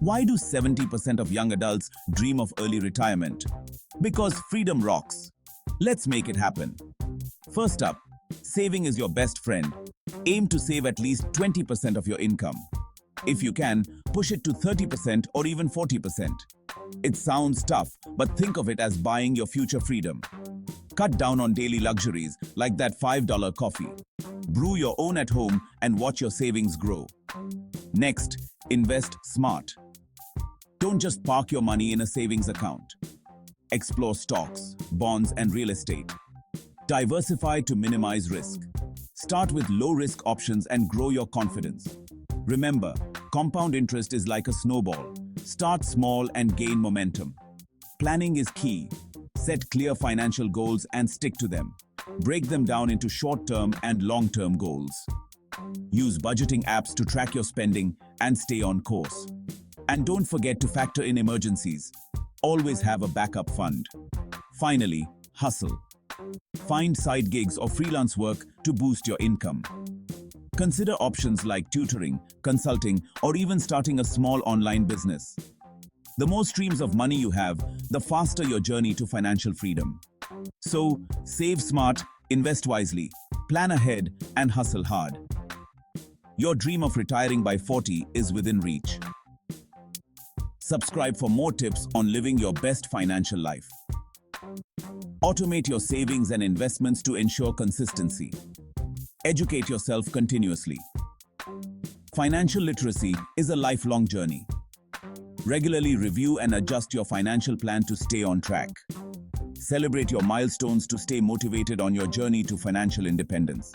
Why do 70% of young adults dream of early retirement? Because freedom rocks. Let's make it happen. First up, saving is your best friend. Aim to save at least 20% of your income. If you can, push it to 30% or even 40%. It sounds tough, but think of it as buying your future freedom. Cut down on daily luxuries like that $5 coffee. Brew your own at home and watch your savings grow. Next, invest smart. Don't just park your money in a savings account. Explore stocks, bonds, and real estate. Diversify to minimize risk. Start with low-risk options and grow your confidence. Remember, compound interest is like a snowball. Start small and gain momentum. Planning is key. Set clear financial goals and stick to them. Break them down into short-term and long-term goals. Use budgeting apps to track your spending and stay on course. And don't forget to factor in emergencies. Always have a backup fund. Finally, hustle. Find side gigs or freelance work to boost your income. Consider options like tutoring, consulting, or even starting a small online business. The more streams of money you have, the faster your journey to financial freedom. So, save smart, invest wisely, plan ahead, and hustle hard. Your dream of retiring by 40 is within reach. Subscribe for more tips on living your best financial life. Automate your savings and investments to ensure consistency. Educate yourself continuously. Financial literacy is a lifelong journey. Regularly review and adjust your financial plan to stay on track. Celebrate your milestones to stay motivated on your journey to financial independence.